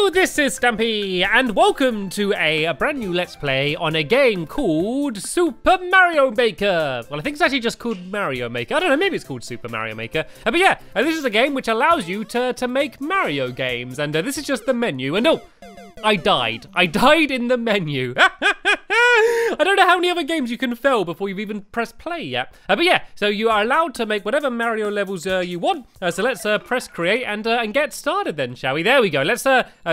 Hello, this is Stampy, and welcome to a brand new Let's Play on a game called Super Mario Maker. Well, I think it's actually just called Mario Maker. I don't know, maybe it's called Super Mario Maker. But yeah, this is a game which allows you to make Mario games, and this is just the menu. And oh, I died. I died in the menu. I don't know how many other games you can fail before you've even pressed play yet. But yeah, so you are allowed to make whatever Mario levels you want. So let's press create and get started then, shall we? There we go. Let's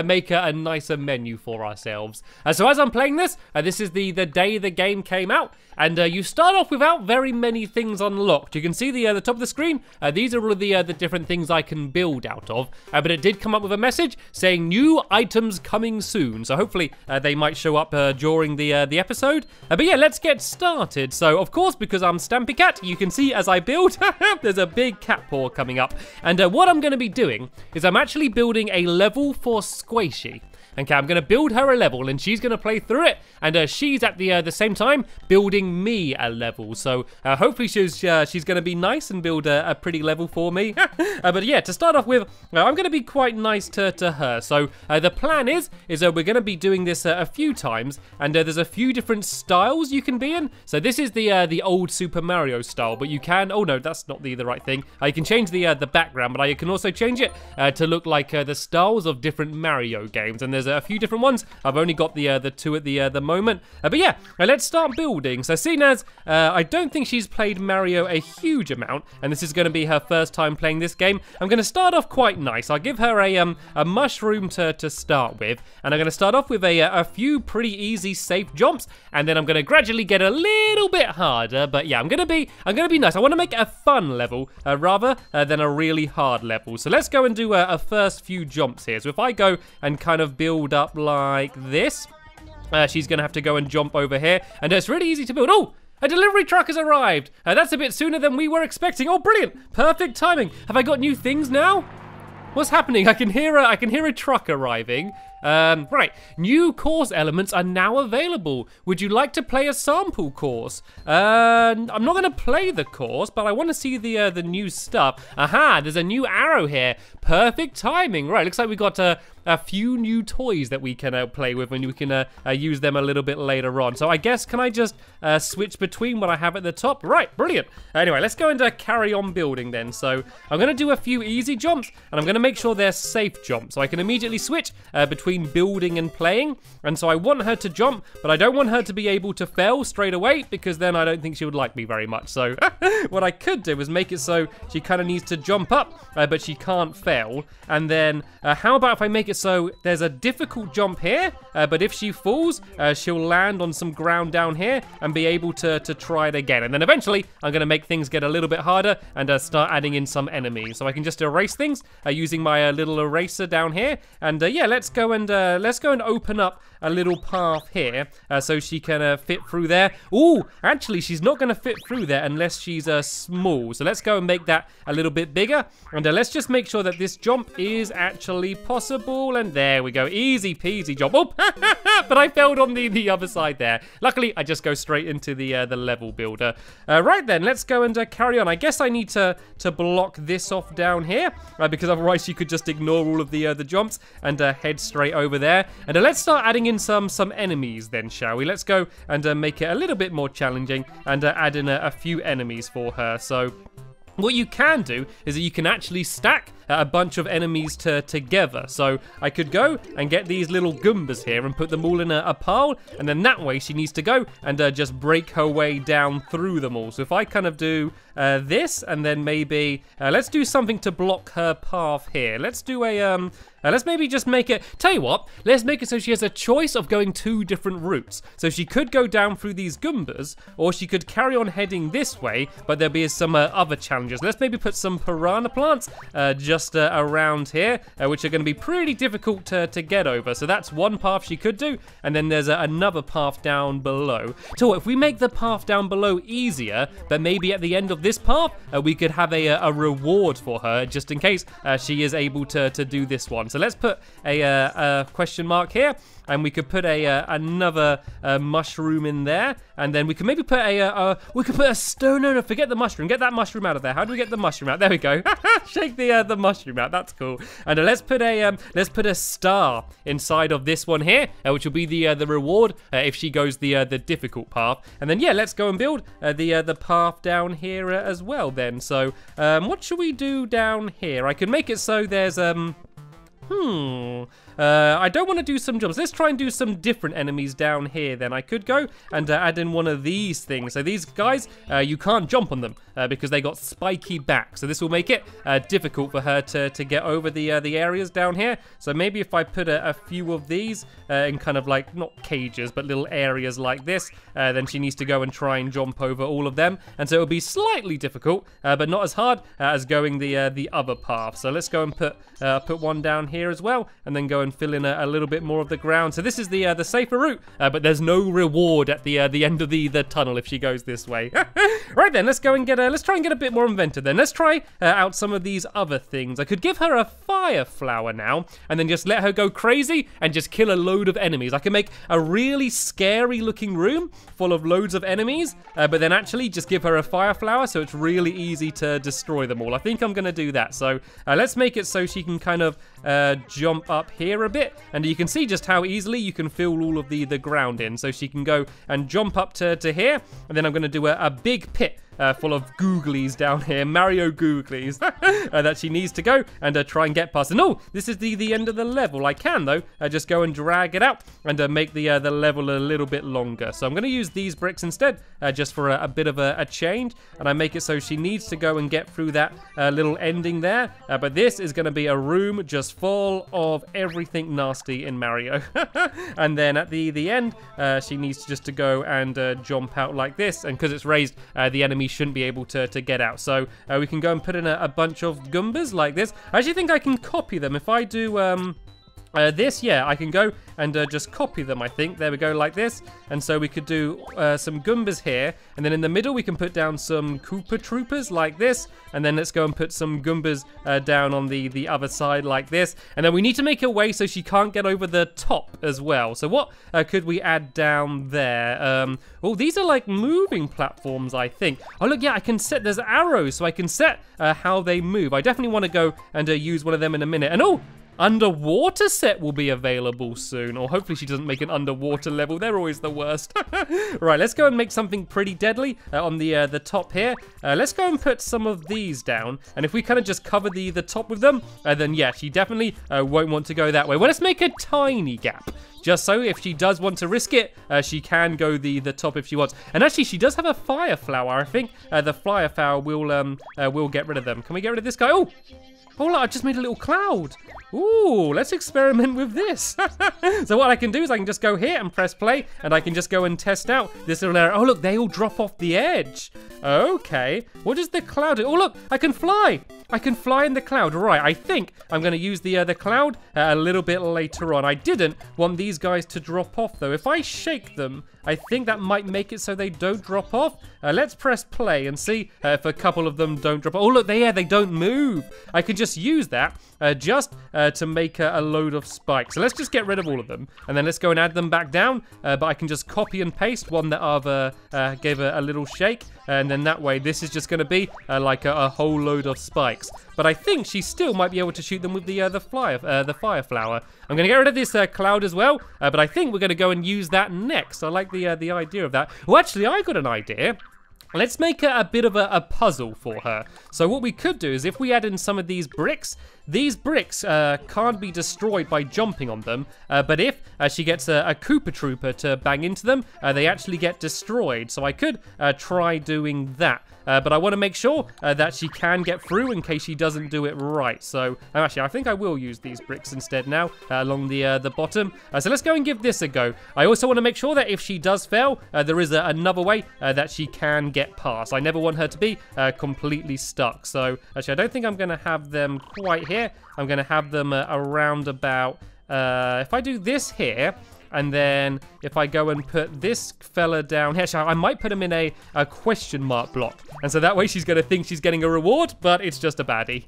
make a nicer menu for ourselves. So as I'm playing this, this is the day the game came out. And you start off without very many things unlocked. You can see the top of the screen. These are all of the different things I can build out of. But it did come up with a message saying new items coming soon. So hopefully they might show up during the episode. But yeah, let's get started. So of course, because I'm Stampy Cat, you can see as I build, there's a big cat paw coming up. And what I'm going to be doing is I'm actually building a level for Sqaishey. Okay, I'm going to build her a level and she's going to play through it. And she's at the same time building me a level. So hopefully she's going to be nice and build a pretty level for me. But yeah, to start off with, I'm going to be quite nice to her. So the plan is we're going to be doing this a few times. And there's a few different styles you can be in. So this is the old Super Mario style. But you can, oh no, that's not the right thing. You can change the background, but you can also change it to look like the styles of different Mario games. And there's a few different ones. I've only got the two at the moment. But yeah, let's start building. So seeing as I don't think she's played Mario a huge amount, and this is going to be her first time playing this game, I'm going to start off quite nice. I'll give her a mushroom to start with, and I'm going to start off with a few pretty easy safe jumps, and then I'm going to gradually get a little bit harder. But yeah, I'm going to be nice. I want to make it a fun level rather than a really hard level. So let's go and do a first few jumps here. So if I go and kind of build up like this, she's gonna have to go and jump over here, and it's really easy to build. Oh, a delivery truck has arrived. That's a bit sooner than we were expecting. Oh, brilliant, perfect timing. Have I got new things now? What's happening? I can hear a truck arriving. Right, new course elements are now available. Would you like to play a sample course? I'm not going to play the course, but I want to see the new stuff. Aha, there's a new arrow here. Perfect timing. Right, looks like we got a few new toys that we can play with, and we can use them a little bit later on. So I guess, can I just switch between what I have at the top? Right, brilliant. Anyway, let's go and carry on building then. So I'm going to do a few easy jumps, and I'm going to make sure they're safe jumps, so I can immediately switch between building and playing. And so I want her to jump, but I don't want her to be able to fail straight away, because then I don't think she would like me very much. So what I could do is make it so she kind of needs to jump up, but she can't fail. And then how about if I make it so there's a difficult jump here, but if she falls, she'll land on some ground down here and be able to try it again. And then eventually I'm going to make things get a little bit harder and start adding in some enemies. So I can just erase things using my little eraser down here. And yeah, let's go and open up a little path here so she can fit through there. Ooh, actually she's not going to fit through there unless she's small. So let's go and make that a little bit bigger, and let's just make sure that this jump is actually possible. And there we go, easy peasy jump. Oh, but I failed on the other side there. Luckily I just go straight into the level builder. Right then, let's go and carry on. I guess I need to block this off down here because otherwise you could just ignore all of the jumps and head straight over there. And let's start adding in some enemies then, shall we? Let's go and make it a little bit more challenging and add in a few enemies for her. So what you can do is that you can actually stack a bunch of enemies together. So I could go and get these little Goombas here and put them all in a pile, and then that way she needs to go and just break her way down through them all. So if I kind of do this, and then maybe let's do something to block her path here. Let's do let's maybe just make it, tell you what, let's make it so she has a choice of going two different routes. So she could go down through these Goombas, or she could carry on heading this way, but there'll be some other challenges. Let's maybe put some piranha plants just around here, which are going to be pretty difficult to get over. So that's one path she could do, and then there's another path down below. So if we make the path down below easier, then maybe at the end of this path, we could have a reward for her, just in case she is able to do this one. So let's put a question mark here, and we could put another mushroom in there, and then we can maybe put a stone. No, forget the mushroom. Get that mushroom out of there. How do we get the mushroom out? There we go. Shake the mushroom out. That's cool. And let's put a star inside of this one here, which will be the reward if she goes the difficult path. And then yeah, let's go and build the path down here as well. Then so what should we do down here? I can make it so there's I don't want to do some jumps. Let's try and do some different enemies down here then. I could go and add in one of these things. So these guys, you can't jump on them because they got spiky back. So this will make it difficult for her to get over the areas down here. So maybe if I put a few of these in kind of like, not cages, but little areas like this, then she needs to go and try and jump over all of them. And so it'll be slightly difficult, but not as hard as going the other path. So let's go and put one down here as well, and then go and fill in a little bit more of the ground. So this is the safer route, but there's no reward at the end of the tunnel if she goes this way. Right then, let's go and let's try and get a bit more inventive then. Let's try out some of these other things. I could give her a fire flower now, and then just let her go crazy and just kill a load of enemies. I can make a really scary looking room full of loads of enemies, but then actually just give her a fire flower so it's really easy to destroy them all. I think I'm gonna do that. So let's make it so she can kind of jump up here a bit, and you can see just how easily you can fill all of the ground in. So she can go and jump up to here, and then I'm going to do a big pit full of googlies down here, Mario googlies, that she needs to go and try and get past. And oh, this is the end of the level. I can though just go and drag it out and make the level a little bit longer. So I'm going to use these bricks instead, just for a bit of a change, and I make it so she needs to go and get through that little ending there. But this is going to be a room just full of everything nasty in Mario. And then at the end, she needs just to go and jump out like this, and because it's raised, the enemy shouldn't be able to get out. So we can go and put in a bunch of Goombas like this. I actually think I can copy them. If I do this, yeah, I can go and just copy them, I think. There we go, like this. And so we could do some Goombas here, and then in the middle we can put down some Koopa Troopers like this, and then let's go and put some Goombas down on the other side like this. And then we need to make a way so she can't get over the top as well. So what could we add down there? Oh, these are like moving platforms, I think. Oh, look, yeah, I can set, there's arrows, so I can set how they move. I definitely want to go and use one of them in a minute. And oh, underwater set will be available soon, or hopefully she doesn't make an underwater level. They're always the worst. Right, let's go and make something pretty deadly on the top here. Let's go and put some of these down, and if we kind of just cover the top with them, then yeah, she definitely won't want to go that way. Well, let's make a tiny gap, just so if she does want to risk it, she can go the top if she wants. And actually, she does have a fire flower. I think the fire flower will get rid of them. Can we get rid of this guy? Oh, look, I just made a little cloud. Ooh, let's experiment with this. So what I can do is I can just go here and press play, and I can just go and test out this little area. Oh, look, they all drop off the edge. Okay, what does the cloud do? Oh, look, I can fly. I can fly in the cloud. Right, I think I'm going to use the cloud a little bit later on. I didn't want these guys to drop off, though. If I shake them, I think that might make it so they don't drop off. Let's press play and see if a couple of them don't drop off. Oh, look, they don't move. I can just use that just to make a load of spikes. So let's just get rid of all of them, and then let's go and add them back down. But I can just copy and paste one that I've gave a little shake, and then that way this is just going to be like a whole load of spikes. But I think she still might be able to shoot them with the fire flower. I'm going to get rid of this cloud as well, but I think we're going to go and use that next. I like the idea of that. Well, actually, I got an idea. Let's make a bit of a puzzle for her. So what we could do is if we add in some of these bricks can't be destroyed by jumping on them, but if she gets a Koopa Trooper to bang into them, they actually get destroyed. So I could try doing that. But I want to make sure that she can get through in case she doesn't do it right. So actually, I think I will use these bricks instead now along the bottom. So let's go and give this a go. I also want to make sure that if she does fail, there is another way that she can get past. I never want her to be completely stuck. So actually, I don't think I'm going to have them quite here. I'm going to have them around about... if I do this here, And then if I go and put this fella down here, so I might put him in a question mark block. And so that way she's going to think she's getting a reward, but it's just a baddie.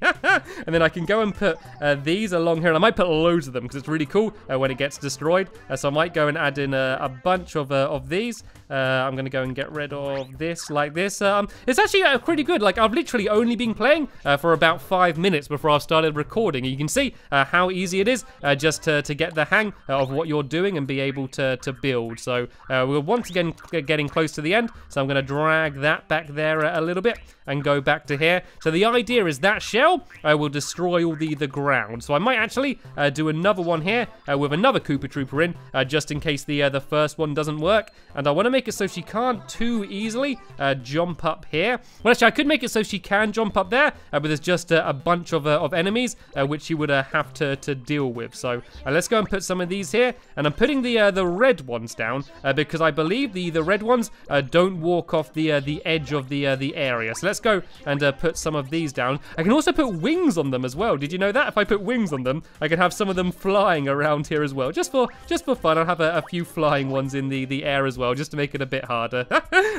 And then I can go and put these along here. And I might put loads of them because it's really cool when it gets destroyed. So I might go and add in a bunch of these. I'm going to go and get rid of this like this. It's actually pretty good. Like, I've literally only been playing for about 5 minutes before I've started recording. And you can see how easy it is just to get the hang of what you're doing and be able to build. So we're once again getting close to the end. So I'm going to drag that back there a little bit and go back to here. So the idea is that shell will destroy all the ground. So I might actually do another one here with another Koopa Trooper in, just in case the first one doesn't work. And I want to make it so she can't too easily jump up here. Well, actually, I could make it so she can jump up there, but there's just a bunch of enemies which she would have to deal with. So let's go and put some of these here. And I'm putting the red ones down because I believe the red ones don't walk off the edge of the area. So let's go and put some of these down. I can also put wings on them as well. Did you know that? If I put wings on them, I can have some of them flying around here as well. Just for fun, I'll have a few flying ones in the air as well, just to make it a bit harder.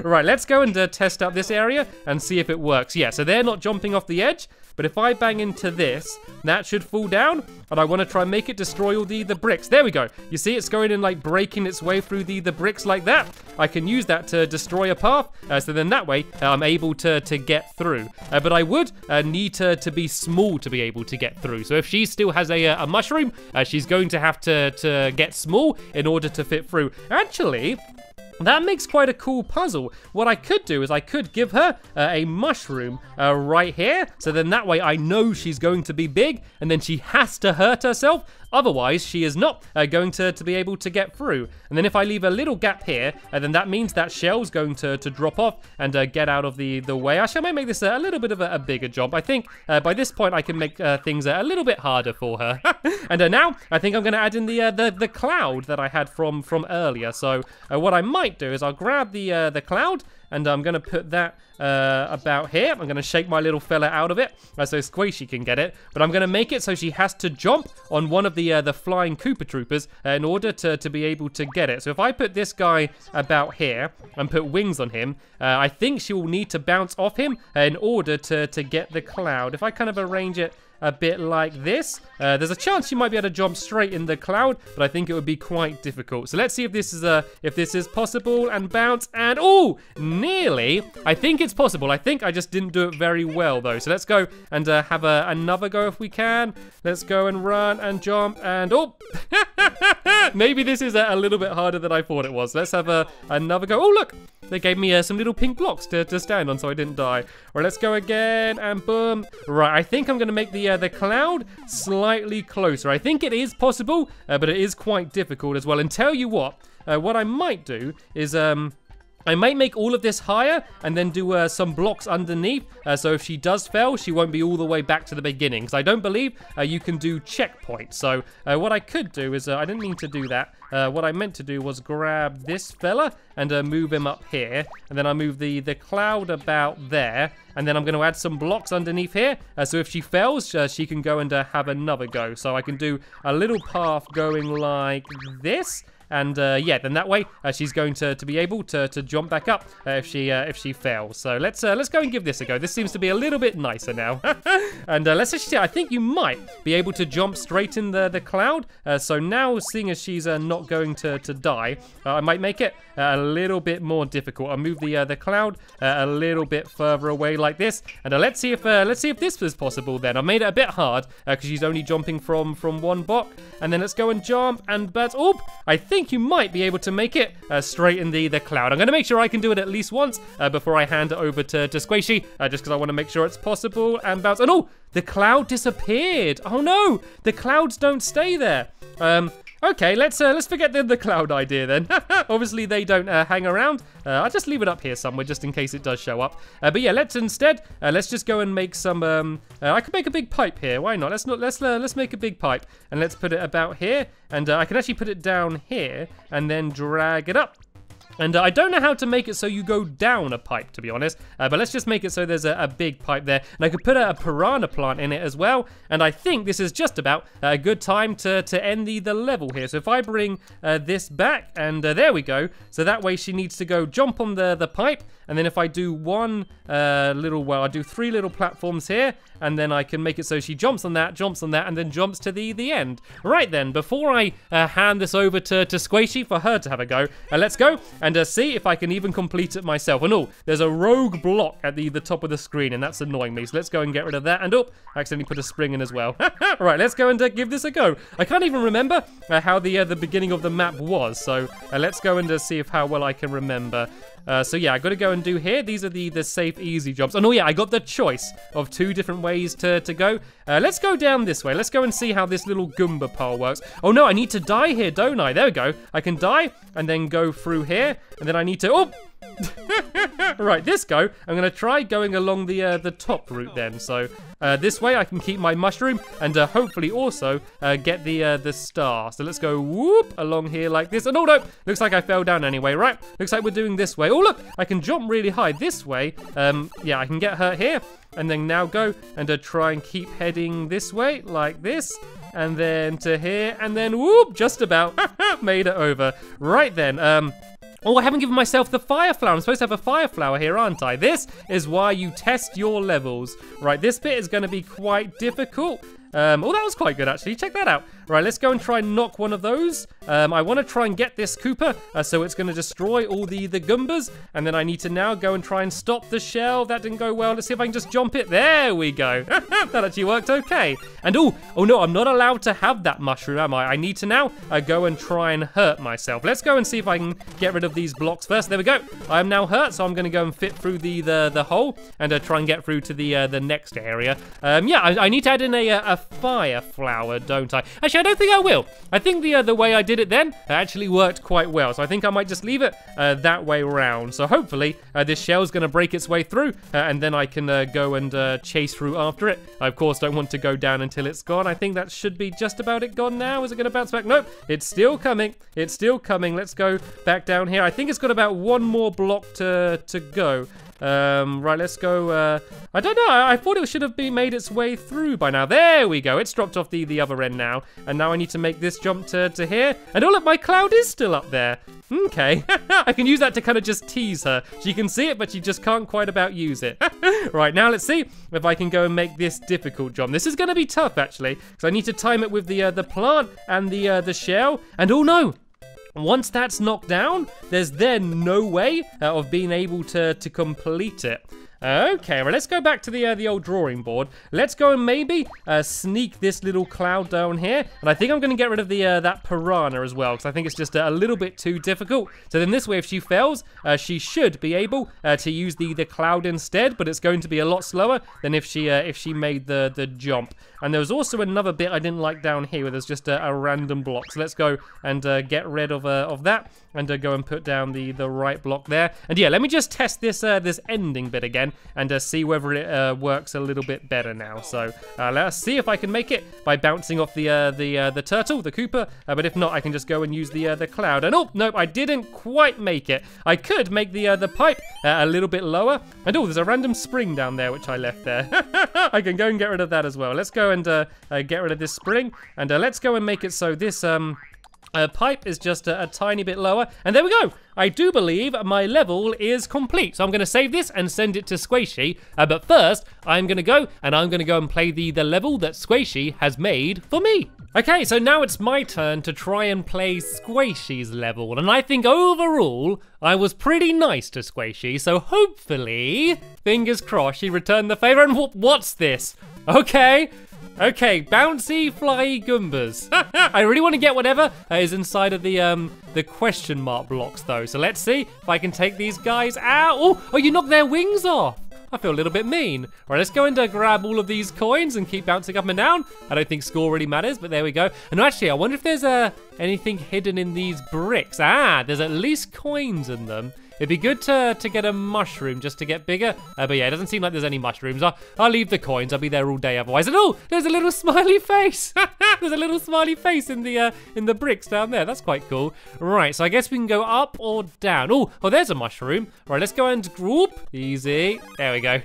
Right, let's go and test out this area and see if it works. Yeah, so they're not jumping off the edge. But if I bang into this, that should fall down. And I want to try and make it destroy all the bricks. There we go. You see it's going and like breaking its way through the bricks like that. I can use that to destroy a path. So then that way I'm able to get through. But I would need to be small to be able to get through. So if she still has a mushroom, she's going to have to get small in order to fit through. Actually, that makes quite a cool puzzle. What I could do is I could give her a mushroom right here. So then that way I know she's going to be big and then she has to hurt herself. Otherwise, she is not going to be able to get through. And then if I leave a little gap here, then that means that shell's going to drop off and get out of the way. Actually, I might make this a little bit of a bigger jump. I think by this point, I can make things a little bit harder for her. And now, I think I'm going to add in the cloud that I had from earlier. So what I might do is I'll grab the cloud, and I'm going to put that about here. I'm going to shake my little fella out of it so Sqaishey can get it. But I'm going to make it so she has to jump on one of the flying Koopa Troopers in order to be able to get it. So if I put this guy about here and put wings on him, I think she will need to bounce off him in order to get the cloud. If I kind of arrange it a bit like this, there's a chance you might be able to jump straight in the cloud, but I think it would be quite difficult. So let's see if this is possible, and bounce, and oh, nearly. I think it's possible. I think I just didn't do it very well though. So let's go and have another go if we can. Let's go and run and jump, and oh, maybe this is a little bit harder than I thought it was. Let's have another go. Oh look, they gave me some little pink blocks to stand on so I didn't die. All right, let's go again, and boom. Right, I think I'm gonna make the cloud slightly closer. I think it is possible, but it is quite difficult as well. And tell you what I might do is I might make all of this higher and then do some blocks underneath. So if she does fail, she won't be all the way back to the beginning. Because I don't believe you can do checkpoints. So what I could do is, I didn't mean to do that. What I meant to do was grab this fella and move him up here. And then I move the cloud about there. And then I'm going to add some blocks underneath here. So if she fails, she can go and have another go. So I can do a little path going like this. And yeah, then that way she's going to be able to jump back up if she fails. So let's go and give this a go. This seems to be a little bit nicer now. And let's actually see. I think you might be able to jump straight in the cloud. So now, seeing as she's not going to die, I might make it a little bit more difficult. I'll move the cloud a little bit further away like this. And let's see if this was possible. Then I made it a bit hard because she's only jumping from one block. And then let's go and jump, and but oh, I think you might be able to make it straight in the cloud. I'm going to make sure I can do it at least once before I hand it over to Sqaishey, just because I want to make sure it's possible. And bounce. And oh, the cloud disappeared. Oh no, the clouds don't stay there. Okay, let's forget the cloud idea then. Obviously, they don't hang around. I'll just leave it up here somewhere just in case it does show up. But yeah, let's just go and make some. I could make a big pipe here. Why not? Let's make a big pipe and let's put it about here. And I can actually put it down here and then drag it up. And I don't know how to make it so you go down a pipe, to be honest. But let's just make it so there's a big pipe there. And I could put a piranha plant in it as well. And I think this is just about a good time to end the level here. So if I bring this back, and there we go. So that way she needs to go jump on the pipe. And then if I do one I do 3 little platforms here. And then I can make it so she jumps on that, and then jumps to the end. Right then, before I hand this over to Sqaishey for her to have a go, let's go and see if I can even complete it myself. And there's a rogue block at the top of the screen, and that's annoying me. So let's go and get rid of that. And I accidentally put a spring in as well. Right, let's go and give this a go. I can't even remember how the beginning of the map was. So let's go and see how well I can remember. So yeah, I got to go and do here. These are the safe, easy jumps. And I got the choice of 2 different ways to go. Let's go down this way. Let's go and see how this little Goomba pole works. Oh no, I need to die here, don't I? There we go. I can die and then go through here. And then I need to... Right, this go. I'm going to try going along the top route then. So this way I can keep my mushroom and hopefully also get the star. So let's go whoop along here like this. And no, looks like I fell down anyway, right? Looks like we're doing this way. Oh, look, I can jump really high this way. Yeah, I can get hurt here. And then now go and try and keep heading this way like this. And then to here. And then whoop, just about made it over. Right then, oh, I haven't given myself the fire flower. I'm supposed to have a fire flower here, aren't I? This is why you test your levels. Right, this bit is going to be quite difficult. Oh, that was quite good, actually. Check that out. Right, let's go and try and knock one of those. I want to try and get this Koopa, so it's going to destroy all the Goombas. And then I need to now go and try and stop the shell. That didn't go well. Let's see if I can just jump it. There we go. That actually worked okay. And oh no, I'm not allowed to have that mushroom, am I? I need to now go and try and hurt myself. Let's go and see if I can get rid of these blocks first. There we go. I am now hurt, so I'm going to go and fit through the hole and try and get through to the next area. Yeah, I need to add in a fire flower, don't I? Actually, I don't think I will. I think the way I did it then actually worked quite well. So I think I might just leave it that way around. So hopefully this shell's going to break its way through and then I can go and chase through after it. I, of course, don't want to go down until it's gone. I think that should be just about it gone now. Is it going to bounce back? Nope. It's still coming. It's still coming. Let's go back down here. I think it's got about 1 more block to go. Right, let's go. I don't know. I thought it should have made its way through by now. There we go. It's dropped off the other end now. And now I need to make this jump to here. And oh, look, my cloud is still up there. Okay. I can use that to kind of just tease her. She can see it, but she just can't quite about use it. Right, now let's see if I can go and make this difficult jump. This is going to be tough, actually, because I need to time it with the plant and the shell. And oh, no. Once that's knocked down, there's then no way of being able to complete it. Okay, well, let's go back to the old drawing board. Let's go and maybe sneak this little cloud down here. And I think I'm going to get rid of that piranha as well, because I think it's just a little bit too difficult. So then this way, if she fails, she should be able to use the cloud instead, but it's going to be a lot slower than if she made the jump. And there was also another bit I didn't like down here where there's just a random block. So let's go and get rid of that and go and put down the right block there. And yeah, let me just test this ending bit again and see whether it works a little bit better now. So let's see if I can make it by bouncing off the turtle, the Koopa. But if not, I can just go and use the cloud. And oh, nope, I didn't quite make it. I could make the pipe a little bit lower. And oh, there's a random spring down there which I left there. I can go and get rid of that as well. Let's go and get rid of this spring. And let's go and make it so this pipe is just a tiny bit lower. And there we go. I do believe my level is complete. So I'm going to save this and send it to Sqaishey. But first, I'm going to go and play the level that Sqaishey has made for me. Okay, so now it's my turn to try and play Sqaishey's level. And I think overall, I was pretty nice to Sqaishey. So hopefully, fingers crossed, she returned the favor. And what's this? Okay, bouncy fly Goombas. I really want to get whatever is inside of the question mark blocks though. So let's see if I can take these guys out. Oh, you knocked their wings off. I feel a little bit mean. All right, let's go and grab all of these coins and keep bouncing up and down. I don't think score really matters, but there we go. And actually, I wonder if there's anything hidden in these bricks. There's at least coins in them. It'd be good to get a mushroom just to get bigger. But yeah, it doesn't seem like there's any mushrooms. I'll leave the coins. I'll be there all day otherwise. And oh, there's a little smiley face. There's a little smiley face in the bricks down there. That's quite cool. Right, so I guess we can go up or down. Oh, there's a mushroom. Right, let's go and group. Easy. There we go.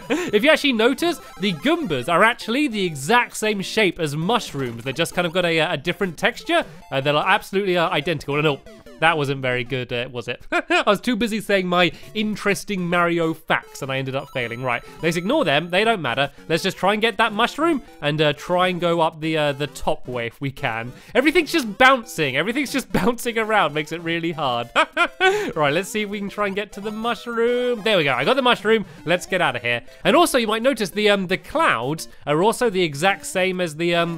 If you actually notice, the Goombas are actually the exact same shape as mushrooms. They just kind of got a different texture. They're absolutely identical. And oh, that wasn't very good, was it? I was too busy saying my interesting Mario facts and I ended up failing. Right, let's ignore them. They don't matter. Let's just try and get that mushroom and try and go up the top way if we can. Everything's just bouncing. Everything's just bouncing around. Makes it really hard. Right, let's see if we can try and get to the mushroom. There we go. I got the mushroom. Let's get out of here. And also, you might notice the clouds are also the exact same as the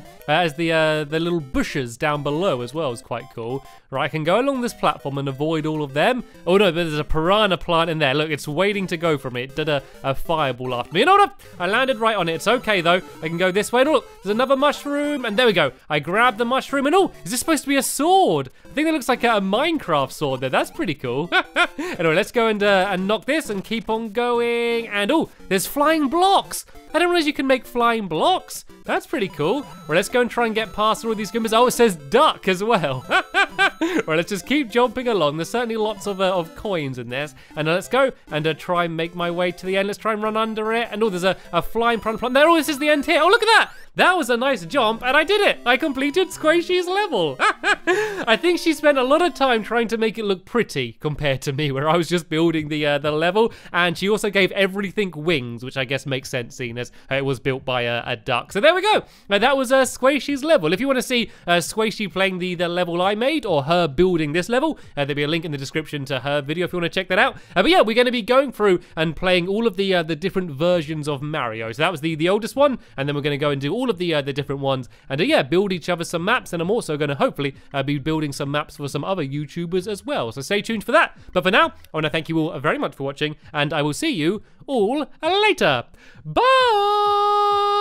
little bushes down below as well. It's quite cool. Right, I can go along this platform and avoid all of them. Oh no, but there's a piranha plant in there. Look, it's waiting to go for me. It did a fireball after me. And oh no, I landed right on it. It's okay though. I can go this way. And oh, look, there's another mushroom. And there we go. I grabbed the mushroom. And oh, is this supposed to be a sword? I think that looks like a Minecraft sword there. That's pretty cool. Anyway, let's go and knock this and keep on going. And oh, there's flying blocks. I didn't realize you can make flying blocks. That's pretty cool. Well, let's go and try and get past all these Goombas. Oh, it says duck as well. Well, let's just keep jumping along. There's certainly lots of coins in this. And let's go and try and make my way to the end. Let's try and run under it. And oh, there's a flying plant there. Oh, this is the end here. Oh, look at that. That was a nice jump, and I did it. I completed Sqaishey's level. I think she spent a lot of time trying to make it look pretty compared to me, where I was just building the level. And she also gave everything wings, which I guess makes sense, seeing as it was built by a duck. So there we go. That was Sqaishey's level. If you want to see Sqaishey playing the level I made, or her building this level, there'll be a link in the description to her video if you want to check that out. But yeah, we're going to be going through and playing all of the different versions of Mario. So that was the oldest one, and then we're going to go and do all of the different ones, and yeah, build each other some maps. And I'm also going to hopefully be building some maps for some other YouTubers as well. So stay tuned for that. But for now, I want to thank you all very much for watching, and I will see you all later. Bye.